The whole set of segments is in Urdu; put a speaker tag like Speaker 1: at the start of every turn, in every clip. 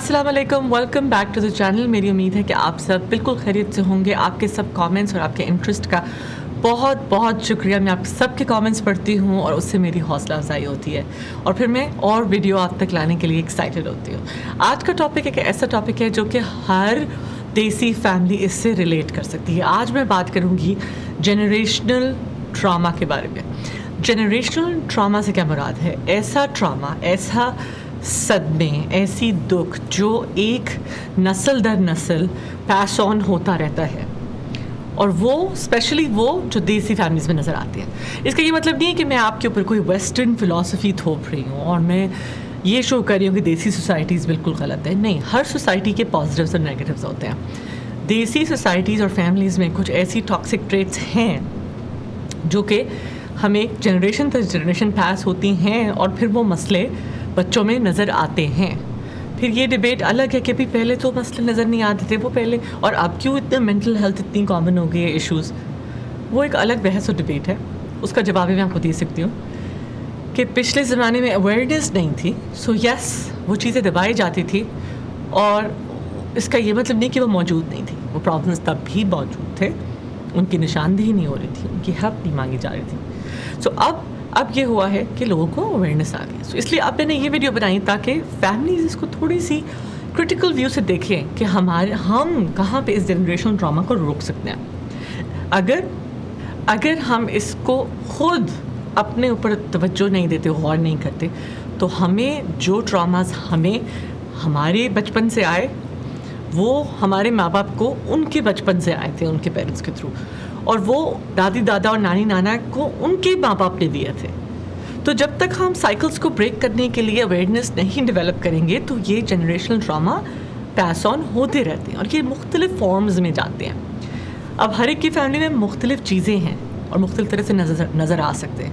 Speaker 1: السلام علیکم، welcome back to the channel. میری امید ہے کہ آپ سب بالکل خیریت سے ہوں گے. آپ کے سب کامنٹس اور آپ کے انٹرسٹ کا بہت بہت شکریہ. میں آپ سب کے کامنٹس پڑھتی ہوں اور اس سے میری حوصلہ افزائی ہوتی ہے اور پھر میں اور ویڈیو آپ تک لانے کے لیے ایکسائٹیڈ ہوتی ہوں. آج کا ٹاپک ایک ایسا ٹاپک ہے جو کہ ہر دیسی فیملی اس سے ریلیٹ کر سکتی ہے. آج میں بات کروں گی جنریشنل ٹراما کے بارے میں. جنریشنل ٹراما سے کیا مراد ہے؟ ایسا ٹراما، ایسا صدمے، ایسی دکھ جو ایک نسل در نسل پیس آن ہوتا رہتا ہے، اور وہ اسپیشلی وہ جو دیسی فیملیز میں نظر آتے ہیں. اس کا یہ مطلب نہیں ہے کہ میں آپ کے اوپر کوئی ویسٹرن فلاسفی تھوپ رہی ہوں اور میں یہ شو کر رہی ہوں کہ دیسی سوسائٹیز بالکل غلط ہے. نہیں، ہر سوسائٹی کے پازیٹیوز اور نیگیٹیوز ہوتے ہیں. دیسی سوسائٹیز اور فیملیز میں کچھ ایسی ٹاکسک ٹریٹس ہیں جو کہ ہمیں جنریشن تر جنریشن پاس ہوتی ہیں اور پھر وہ مسئلے بچوں میں نظر آتے ہیں. پھر یہ ڈبیٹ الگ ہے کہ بھی پہلے تو مسئلے نظر نہیں آتے تھے، وہ پہلے، اور اب کیوں اتنا مینٹل ہیلتھ اتنی کامن ہو گئی ہے ایشوز. وہ ایک الگ بحث و ڈبیٹ ہے. اس کا جواب میں آپ کو دے سکتی ہوں کہ پچھلے زمانے میں اویئرنیس نہیں تھی، سو یس وہ چیزیں دبائی جاتی تھی، اور اس کا یہ مطلب نہیں کہ وہ موجود نہیں تھی. وہ پرابلمس تب بھی موجود تھے، ان کی نشاندہی نہیں ہو رہی تھی، ان کی ہیلپ نہیں مانگی جا رہی تھی. سو اب یہ ہوا ہے کہ لوگوں کو اویئرنیس آ گئی. سو اس لیے اب میں نے یہ ویڈیو بنائی تاکہ فیملیز اس کو تھوڑی سی کرٹیکل ویو سے دیکھیں کہ ہم کہاں پہ اس جنریشن ڈراما کو روک سکتے ہیں. اگر ہم اس کو خود اپنے اوپر توجہ نہیں دیتے، غور نہیں کرتے، تو ہمیں جو ٹراماز ہمیں ہمارے بچپن سے آئے وہ ہمارے ماں باپ کو ان کے بچپن سے آئے تھے، ان کے پیرنٹس کے تھرو، اور وہ دادی دادا اور نانی نانا کو ان کے ماں باپ نے دیے تھے. تو جب تک ہم سائیکلز کو بریک کرنے کے لیے اویئرنیس نہیں ڈیولپ کریں گے تو یہ جنریشنل ڈراما پیس آن ہوتے رہتے ہیں اور یہ مختلف فارمز میں جاتے ہیں. اب ہر ایک کی فیملی میں مختلف چیزیں ہیں اور مختلف طرح سے نظر آ سکتے ہیں.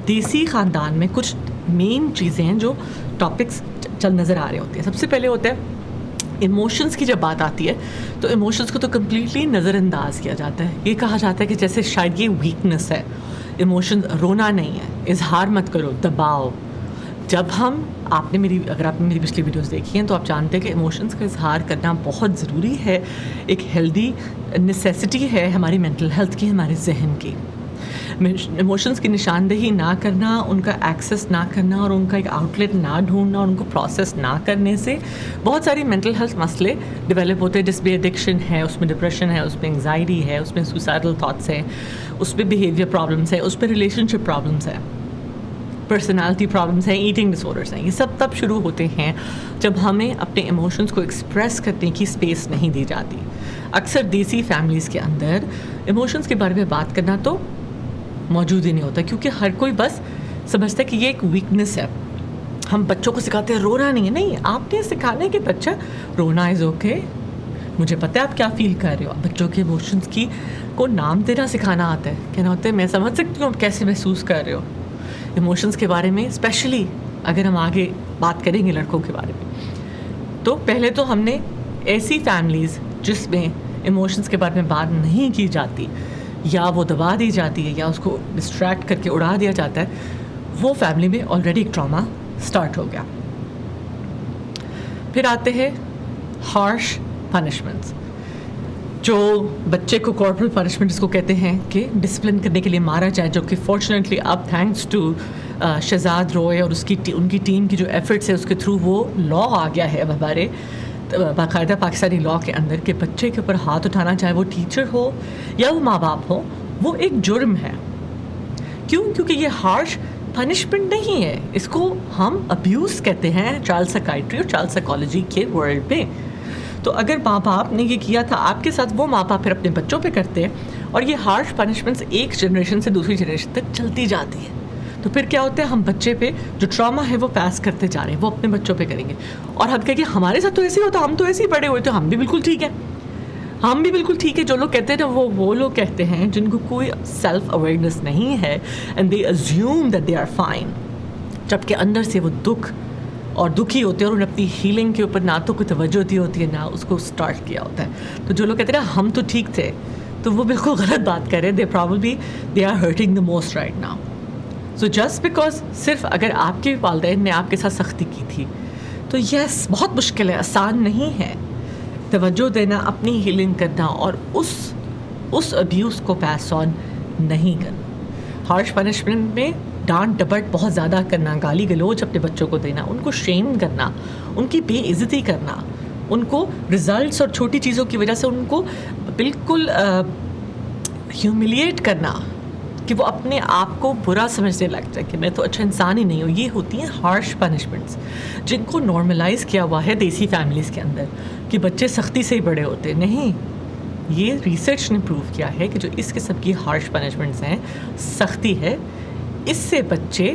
Speaker 1: دیسی خاندان میں کچھ مین چیزیں ہیں جو ٹاپکس چل نظر آ رہے ہوتے ہیں. سب سے پہلے ہوتا ہے ایموشنز کی. جب بات آتی ہے تو ایموشنز کو تو کمپلیٹلی نظر انداز کیا جاتا ہے. یہ کہا جاتا ہے کہ جیسے شاید یہ ویکنس ہے. ایموشن رونا نہیں ہے، اظہار مت کرو، دباؤ. اگر آپ نے میری پچھلی ویڈیوز دیکھی ہیں تو آپ جانتے ہیں کہ ایموشنز کا اظہار کرنا بہت ضروری ہے، ایک ہیلدی نیسیسٹی ہے ہماری مینٹل ہیلتھ کی، ہمارے ذہن کی. ایموشنز کی نشاندہی نہ کرنا، ان کا ایکسیس نہ کرنا اور ان کا ایک آؤٹ لیٹ نہ ڈھونڈنا اور ان کو پروسیس نہ کرنے سے بہت ساری مینٹل ہیلتھ مسئلے ڈیولپ ہوتے ہیں. جس میں ایڈکشن ہے، اس میں ڈپریشن ہے، اس میں انگزائٹی ہے، اس میں سوسائڈل تھاٹس ہیں، اس میں بیہیویئر پرابلمس ہیں، اس میں ریلیشن شپ پرابلمس ہیں، پرسنالٹی پرابلمس ہیں، ایٹنگ ڈس آرڈرس ہیں. یہ سب تب شروع ہوتے ہیں جب ہمیں اپنے ایموشنس کو ایکسپریس کرنے کی اسپیس نہیں دی جاتی. اکثر دیسی فیملیز کے اندر ایموشنس کے بارے میں بات کرنا تو موجود ہی نہیں ہوتا، کیونکہ ہر کوئی بس سمجھتا ہے کہ یہ ایک ویکنس ہے. ہم بچوں کو سکھاتے ہیں رونا نہیں ہے. نہیں، آپ نے سکھانا ہے کہ بچہ رونا از اوکے، مجھے پتہ ہے آپ کیا فیل کر رہے ہو. بچوں کے ایموشنس کی کو نام دینا سکھانا آتا ہے، کہنا ہوتا ہے میں سمجھ سکتی ہوں آپ کیسے محسوس کر رہے ہو. ایموشنس کے بارے میں اسپیشلی اگر ہم آگے بات کریں گے لڑکوں کے بارے میں، تو پہلے تو ہم نے ایسی فیملیز جس میں ایموشنس کے بارے میں بات نہیں کی جاتی یا وہ دبا دی جاتی ہے یا اس کو ڈسٹریکٹ کر کے اڑا دیا جاتا ہے، وہ فیملی میں آلریڈی ایک ٹراما سٹارٹ ہو گیا. پھر آتے ہیں ہارش پنشمنٹس، جو بچے کو کارپورل پنشمنٹ جس کو کہتے ہیں کہ ڈسپلن کرنے کے لیے مارا جائے، جو کہ فارچونیٹلی اب تھینکس ٹو شہزاد روئے اور ان کی ٹیم کی جو ایفرٹس ہے اس کے تھرو وہ لا آ گیا ہے اب ہمارے باقاعدہ پاکستانی لا کے اندر کہ بچے کے اوپر ہاتھ اٹھانا، چاہے وہ ٹیچر ہو یا وہ ماں باپ ہو، وہ ایک جرم ہے. کیونکہ یہ ہارش پنشمنٹ نہیں ہے، اس کو ہم ابیوز کہتے ہیں چائلڈ سائیکائٹری اور چائلڈ سائیکالوجی کے ورلڈ پہ. تو اگر ماں باپ نے یہ کیا تھا آپ کے ساتھ، وہ ماں باپ پھر اپنے بچوں پہ کرتے ہیں، اور یہ ہارش پنشمنٹس ایک جنریشن سے دوسری جنریشن تک چلتی جاتی ہے. تو پھر کیا ہوتا ہے، ہم بچے پہ جو ٹراما ہے وہ پاس کرتے جا رہے ہیں، وہ اپنے بچوں پہ کریں گے. اور ہم کہیں کہ ہمارے ساتھ تو ایسے ہی ہوتا، ہم تو ایسے ہی بڑے ہوئے تو ہم بھی بالکل ٹھیک ہیں. ہم بھی بالکل ٹھیک ہے. جو لوگ کہتے ہیں نا، وہ لوگ کہتے ہیں جن کو کوئی سیلف اویئرنیس نہیں ہے، and they assume that they are fine, جبکہ اندر سے وہ دکھی ہوتے ہیں اور انہیں اپنی ہیلنگ کے اوپر نہ تو کوئی توجہ دی ہوتی ہے، نہ اس کو اسٹارٹ کیا ہوتا ہے. تو جو لوگ کہتے ہیں نا ہم تو ٹھیک تھے، تو وہ بالکل غلط بات کر رہے ہیں. They are hurting the most right now. So just because صرف اگر آپ کے والدین نے آپ کے ساتھ سختی کی تھی تو یس بہت مشکل ہے, آسان نہیں ہے توجہ دینا, اپنی ہیلنگ کرنا اور اس ابیوز کو پیس آن نہیں کرنا. ہارش پنشمنٹ میں ڈانٹ ڈپٹ بہت زیادہ کرنا, گالی گلوچ اپنے بچوں کو دینا, ان کو شیم کرنا, ان کی بے عزتی کرنا, ان کو رزلٹس اور چھوٹی چیزوں کی وجہ سے ان کو بالکل ہیوملیٹ کرنا کہ وہ اپنے آپ کو برا سمجھنے لگتا ہے کہ میں تو اچھا انسان ہی نہیں ہوں. یہ ہوتی ہیں ہارش پنشمنٹس جن کو نارملائز کیا ہوا ہے دیسی فیملیز کے اندر کہ بچے سختی سے ہی بڑے ہوتے. نہیں, یہ ریسرچ نے پروو کیا ہے کہ جو اس قسم کی ہارش پنشمنٹس ہیں, سختی ہے, اس سے بچے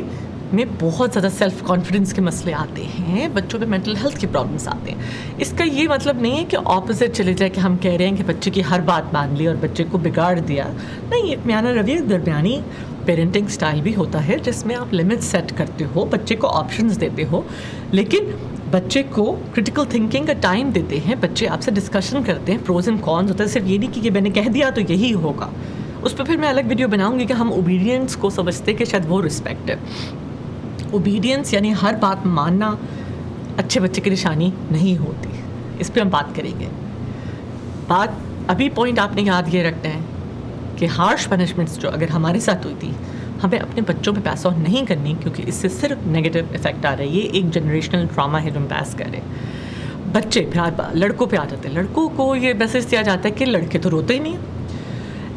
Speaker 1: میں بہت زیادہ سیلف کانفیڈنس کے مسئلے آتے ہیں, بچوں میں مینٹل ہیلتھ کے پرابلمس آتے ہیں. اس کا یہ مطلب نہیں ہے کہ اپوزٹ چلے جائے کہ ہم کہہ رہے ہیں کہ بچے کی ہر بات مان لی اور بچے کو بگاڑ دیا. نہیں, ایک میانہ رویہ, درمیانی پیرنٹنگ سٹائل بھی ہوتا ہے جس میں آپ لمٹ سیٹ کرتے ہو, بچے کو آپشنز دیتے ہو, لیکن بچے کو کرٹیکل تھنکنگ کا ٹائم دیتے ہیں, بچے آپ سے ڈسکشن کرتے ہیں, پروز اینڈ کونز ہوتا ہے. صرف یہ نہیں کہ میں نے کہہ دیا تو یہی ہوگا. اس پہ پھر میں الگ ویڈیو بناؤں گی کہ ہم اوبیڈینس کو سمجھتے کہ شاید وہ رسپیکٹ ہے. اوبیڈینس یعنی ہر بات ماننا اچھے بچے کی نشانی نہیں ہوتی. اس پہ ہم بات کریں گے. بات ابھی پوائنٹ آپ نے یاد یہ رکھنا ہے کہ ہارش پنشمنٹس جو اگر ہمارے ساتھ ہوئی تھی, ہمیں اپنے بچوں پہ پیس آن نہیں کرنی, کیونکہ اس سے صرف نیگیٹو افیکٹ آ رہا ہے. یہ ایک جنریشنل ٹراما ہے جو ہم پیس کر رہے ہیں. بچے پھر لڑکوں پہ آ جاتے ہیں, لڑکوں کو یہ میسج دیا جاتا ہے کہ لڑکے تو روتے ہی نہیں ہیں.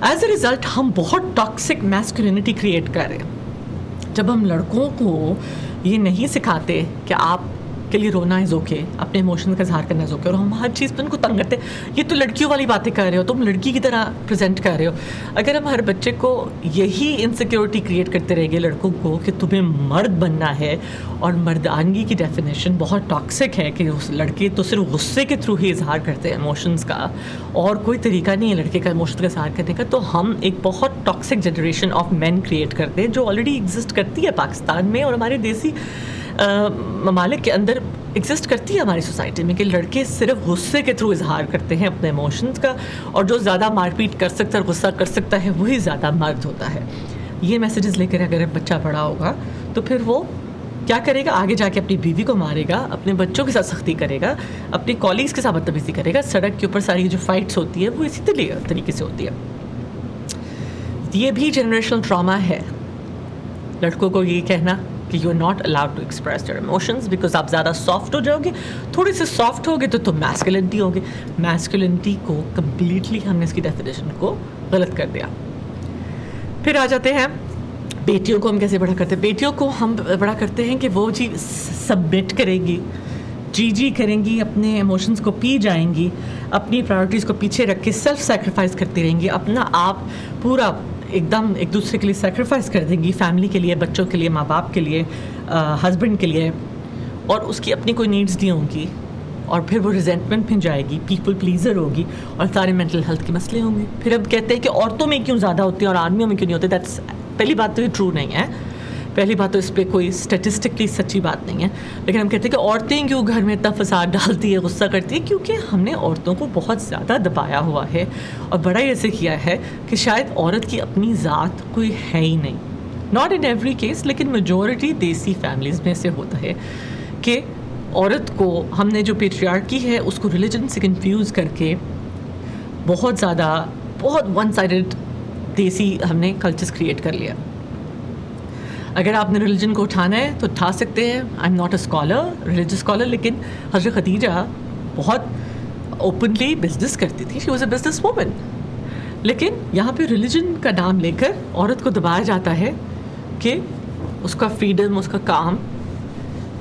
Speaker 1: ایز اے ریزلٹ ہم بہت ٹاکسک میسکولینٹی کریٹ کر رہے ہیں. جب ہم لڑکوں کو یہ نہیں سکھاتے کہ آپ کے لیے رونا از اوکے, اپنے ایموشن کا اظہار کرنا از اوکے, اور ہم ہر چیز پہ ان کو تنگ کرتے ہیں, یہ تو لڑکیوں والی باتیں کر رہے ہو, تم لڑکی کی طرح پریزنٹ کر رہے ہو. اگر ہم ہر بچے کو یہی انسیکیورٹی کریٹ کرتے رہیں گے لڑکوں کو کہ تمہیں مرد بننا ہے, اور مردانگی کی ڈیفینیشن بہت ٹاکسک ہے کہ اس لڑکے تو صرف غصے کے تھرو ہی اظہار کرتے ہیں ایموشنز کا, اور کوئی طریقہ نہیں ہے لڑکے کا ایموشن کا اظہار کرنے کا, تو ہم ایک بہت toxic generation of men create کرتے ہیں جو آلریڈی ایگزسٹ کرتی ہے پاکستان میں اور ہمارے دیسی ممالک کے اندر ایگزسٹ کرتی ہے ہماری سوسائٹی میں, کہ لڑکے صرف غصے کے تھرو اظہار کرتے ہیں اپنے ایموشنز کا, اور جو زیادہ مار پیٹ کر سکتا ہے اور غصہ کر سکتا ہے وہی زیادہ مرد ہوتا ہے. یہ میسیجز لے کر اگر بچہ بڑا ہوگا تو پھر وہ کیا کرے گا, آگے جا کے اپنی بیوی کو مارے گا, اپنے بچوں کے ساتھ سختی کرے گا, اپنے کالیگس کے ساتھ بدتمیزی کرے گا. سڑک کے اوپر ساری جو فائٹس ہوتی ہے وہ اسی طریقے سے ہوتی ہے. یہ بھی جنریشنل ٹراما ہے, لڑکوں کو یہ کہنا کہ you are not allowed to express your emotions because آپ زیادہ سافٹ ہو جاؤ گے. تھوڑے سے سافٹ ہوگے تو تم میسکولینٹی ہوگے. میسکولینٹی کو کمپلیٹلی ہم نے اس کی ڈیفینیشن کو غلط کر دیا. پھر آ جاتے ہیں بیٹیوں کو ہم کیسے بڑا کرتے ہیں. بیٹیوں کو ہم بڑا کرتے ہیں کہ وہ جی سبمٹ کریں گی, جی کریں گی, اپنے ایموشنز کو پی جائیں گی, اپنی پرائورٹیز کو پیچھے رکھ کے سیلف سیکریفائس کرتی رہیں گی, اپنا آپ پورا ایک دم ایک دوسرے کے لیے سیکریفائس کر دیں گی, فیملی کے لیے, بچوں کے لیے, ماں باپ کے لیے, ہسبینڈ کے لیے, اور اس کی اپنی کوئی نیڈس نہیں ہوں گی, اور پھر وہ ریزنٹمنٹ میں جائے گی, پیپل پلیزر ہوگی, اور سارے مینٹل ہیلتھ کے مسئلے ہوں گے. پھر اب کہتے ہیں کہ عورتوں میں کیوں زیادہ ہوتی ہیں اور آدمیوں میں کیوں نہیں ہوتے. دیٹس پہلی بات تو یہ ٹرو نہیں ہے. پہلی بات تو اس پہ کوئی اسٹیٹسٹکلی سچی بات نہیں ہے. لیکن ہم کہتے ہیں کہ عورتیں کیوں گھر میں اتنا فساد ڈالتی ہے, غصہ کرتی ہے, کیونکہ ہم نے عورتوں کو بہت زیادہ دبایا ہوا ہے اور بڑا ایسے کیا ہے کہ شاید عورت کی اپنی ذات کوئی ہے ہی نہیں. ناٹ ان ایوری کیس, لیکن میجورٹی دیسی فیملیز میں سے ہوتا ہے کہ عورت کو ہم نے جو پیٹریارکی ہے اس کو ریلیجن سے کنفیوز کر کے بہت زیادہ بہت ون سائڈڈ دیسی ہم نے کلچرز کریٹ کر لیا. اگر آپ نے ریلیجن کو اٹھانا ہے تو اٹھا سکتے ہیں. I am not a scholar, religious scholar, لیکن حضرت خدیجہ بہت اوپنلی بزنس کرتی تھی. She was a business woman. لیکن یہاں پہ ریلیجن کا نام لے کر عورت کو دبایا جاتا ہے کہ اس کا فریڈم, اس کا کام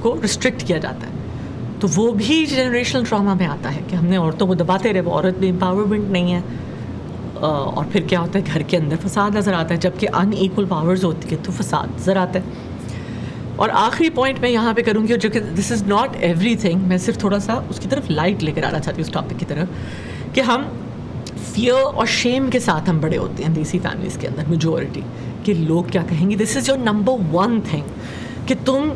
Speaker 1: کو ریسٹرکٹ کیا جاتا ہے. تو وہ بھی جنریشنل ٹراما میں آتا ہے کہ ہم نے عورتوں کو دباتے رہے, وہ عورت میں امپاورمنٹ نہیں ہے. اور پھر کیا ہوتا ہے, گھر کے اندر فساد نظر آتا ہے, جبکہ ان ایکول پاورز ہوتی ہے تو فساد نظر آتا ہے. اور آخری پوائنٹ میں یہاں پہ کروں گی, جو کہ دس از ناٹ ایوری تھنگ, میں صرف تھوڑا سا اس کی طرف لائٹ لے کر آنا چاہتی ہوں اس ٹاپک کی طرف, کہ ہم فیئر اور شیم کے ساتھ ہم بڑے ہوتے ہیں دیسی فیملیز کے اندر میجورٹی, کہ لوگ کیا کہیں گے. This is your number one thing کہ تم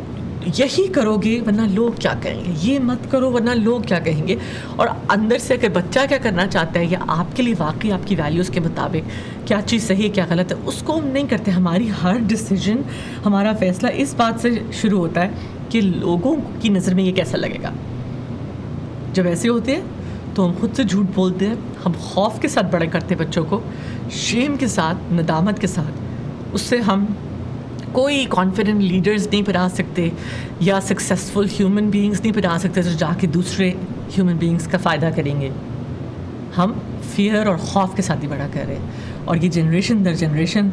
Speaker 1: یہی کرو گے ورنہ لوگ کیا کہیں گے, یہ مت کرو ورنہ لوگ کیا کہیں گے. اور اندر سے اگر بچہ کیا کرنا چاہتا ہے یا آپ کے لیے واقعی آپ کی ویلیوز کے مطابق کیا چیز صحیح ہے کیا غلط ہے, اس کو ہم نہیں کرتے. ہماری ہر ڈیسیجن, ہمارا فیصلہ اس بات سے شروع ہوتا ہے کہ لوگوں کی نظر میں یہ کیسا لگے گا. جب ایسے ہوتے ہیں تو ہم خود سے جھوٹ بولتے ہیں, ہم خوف کے ساتھ بڑے کرتے ہیں بچوں کو, شیم کے ساتھ, ندامت کے ساتھ. اس سے ہم کوئی کانفیڈنٹ لیڈرز نہیں بنا سکتے یا سکسیزفل ہیومن بینگز نہیں بنا سکتے جو جا کے دوسرے ہیومن بینگز کا فائدہ کریں گے. ہم فیئر اور خوف کے ساتھ ہی بڑا کر رہے ہیں, اور یہ جنریشن در جنریشن,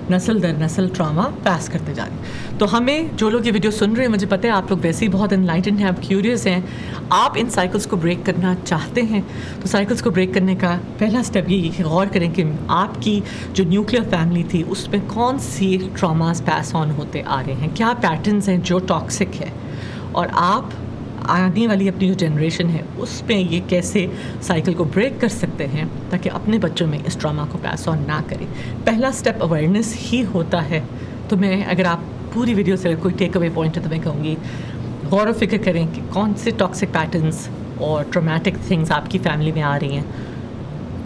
Speaker 1: نسل در نسل ٹراما پاس کرتے جا رہے ہیں. تو ہمیں جو لوگ یہ ویڈیو سن رہے ہیں, مجھے پتہ ہے آپ لوگ ویسے ہی بہت انلائٹنڈ ہیں, آپ کیوریس ہیں, آپ ان سائیکلس کو بریک کرنا چاہتے ہیں. تو سائیکلس کو بریک کرنے کا پہلا اسٹیپ یہ کہ غور کریں کہ آپ کی جو نیوکلیئر فیملی تھی اس میں کون سی ٹراماز پاس آن ہوتے آ رہے ہیں, کیا پیٹرنز ہیں جو ٹاکسک ہے, اور آپ آنے والی اپنی جو جنریشن ہے اس میں یہ کیسے سائیکل کو بریک کر سکتے ہیں تاکہ اپنے بچوں میں اس ڈراما کو پاس آن نہ کریں. پہلا سٹیپ اویئرنیس ہی ہوتا ہے. تو میں اگر آپ پوری ویڈیو سے کوئی ٹیک اوے پوائنٹ ہے تو میں کہوں گی غور و فکر کریں کہ کون سے ٹاکسک پیٹرنس اور ٹرامیٹک تھنگس آپ کی فیملی میں آ رہی ہیں,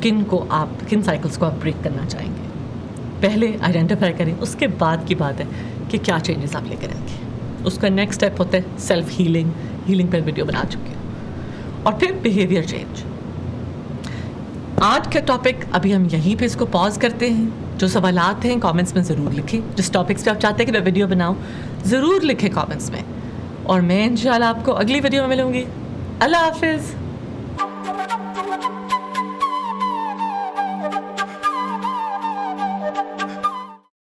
Speaker 1: کن سائیکلس کو آپ بریک کرنا چاہیں گے. پہلے آئیڈینٹیفائی کریں, اس کے بعد کی بات ہے کہ کیا چینجز آپ لے کر آئیں گے. اس کا نیکسٹ اسٹیپ ہوتا ہے سیلف ہیلنگ پہ ویڈیو بنا چکے ہیں, اور پھر بیہیویئر چینج. آج کا ٹاپک ابھی ہم یہیں پہ اس کو پاز کرتے ہیں. جو سوالات ہیں کامنٹس میں ضرور لکھیں, جس ٹاپکس پہ آپ چاہتے ہیں کہ میں ویڈیو بناؤں ضرور لکھیں کامنٹس میں, اور میں انشاءاللہ آپ کو اگلی ویڈیو میں ملوں گی. اللہ حافظ.